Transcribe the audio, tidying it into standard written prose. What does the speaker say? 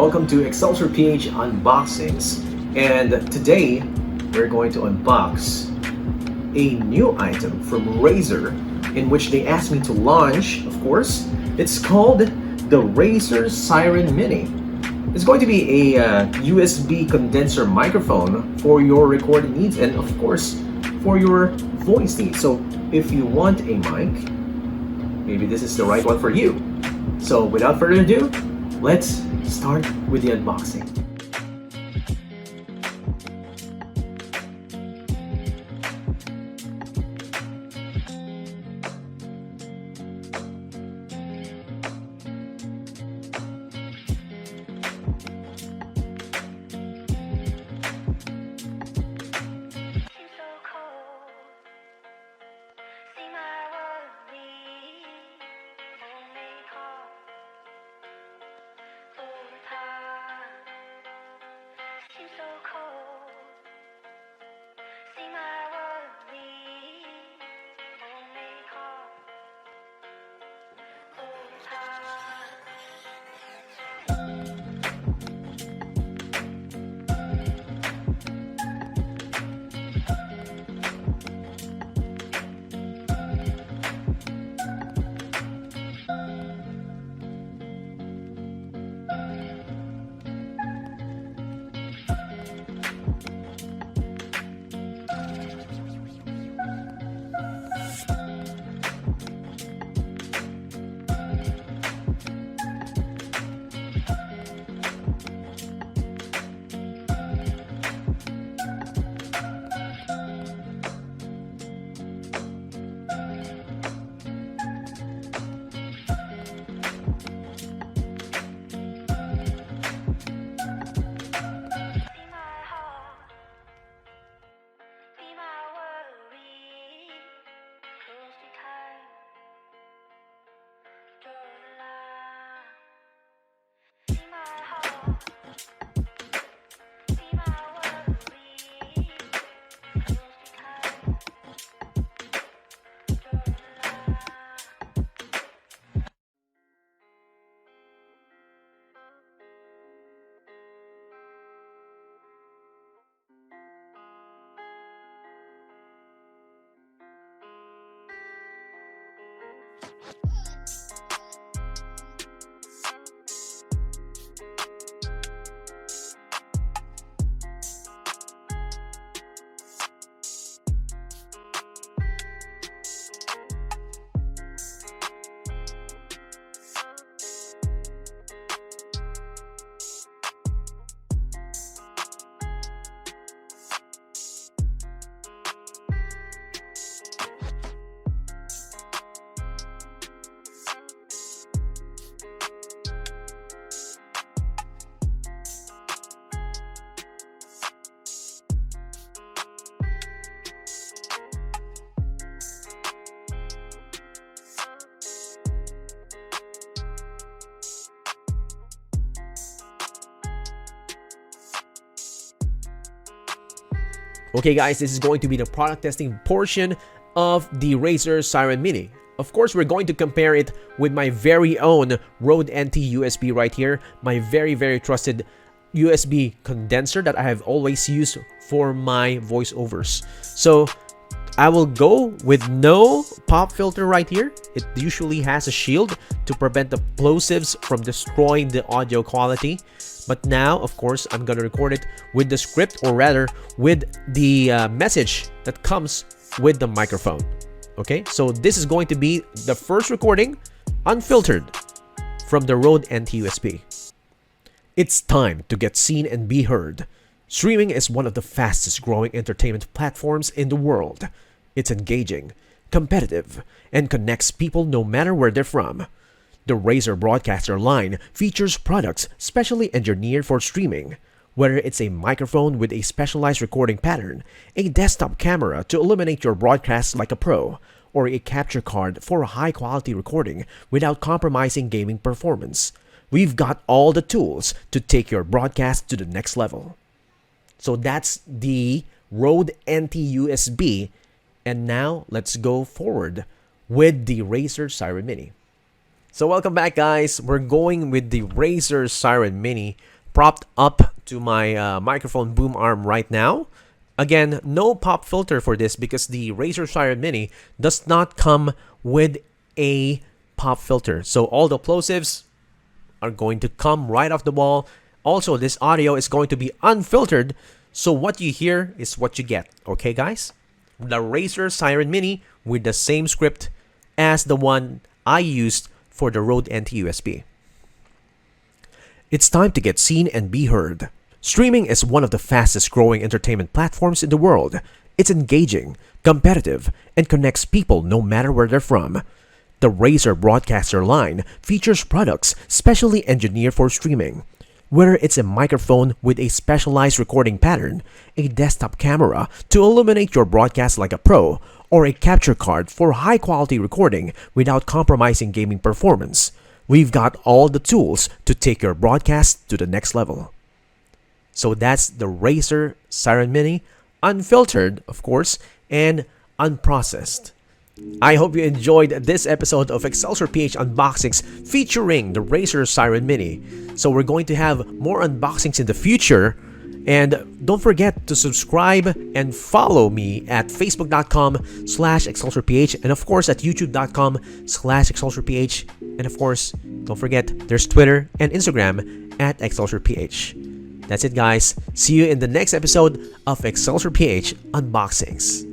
welcome to Excelsior PH Unboxings. And today, we're going to unbox a new item from Razer, in which they asked me to launch, of course. It's called the Razer Siren Mini. It's going to be a USB condenser microphone for your recording needs and, of course, for your voice needs. So if you want a mic, maybe this is the right one for you. So without further ado, let's start with the unboxing. Okay guys, this is going to be the product testing portion of the Razer Siren Mini. Of course, we're going to compare it with my very own Rode NT USB right here, my very trusted USB condenser that I have always used for my voiceovers. So I will go with no pop filter right here. It usually has a shield to prevent the plosives from destroying the audio quality. But now, of course, I'm going to record it with the script, or rather with the message that comes with the microphone. Okay, so this is going to be the first recording, unfiltered, from the Rode NT USB. It's time to get seen and be heard. Streaming is one of the fastest growing entertainment platforms in the world. It's engaging, competitive, and connects people no matter where they're from. The Razer Broadcaster line features products specially engineered for streaming, whether it's a microphone with a specialized recording pattern, a desktop camera to illuminate your broadcast like a pro, or a capture card for high-quality recording without compromising gaming performance. We've got all the tools to take your broadcast to the next level. So that's the Rode NT USB. And now let's go forward with the Razer Siren Mini. So welcome back, guys. We're going with the Razer Siren Mini propped up to my microphone boom arm right now. Again, no pop filter for this because the Razer Siren Mini does not come with a pop filter. So all the plosives are going to come right off the wall. Also, this audio is going to be unfiltered. So what you hear is what you get. Okay, guys? The Razer Siren Mini with the same script as the one I used for the Rode NT USB. It's time to get seen and be heard. Streaming is one of the fastest growing entertainment platforms in the world. It's engaging, competitive, and connects people no matter where they're from. The Razer Broadcaster line features products specially engineered for streaming. Whether it's a microphone with a specialized recording pattern, a desktop camera to illuminate your broadcast like a pro, or a capture card for high-quality recording without compromising gaming performance, we've got all the tools to take your broadcast to the next level. So that's the Razer Siren Mini, unfiltered, of course, and unprocessed. I hope you enjoyed this episode of Excelsior PH Unboxings featuring the Razer Siren Mini. So we're going to have more unboxings in the future. And don't forget to subscribe and follow me at facebook.com/ExcelsiorPH and of course at youtube.com/ExcelsiorPH. And of course, don't forget there's Twitter and Instagram at ExcelsiorPH. That's it, guys. See you in the next episode of Excelsior PH Unboxings.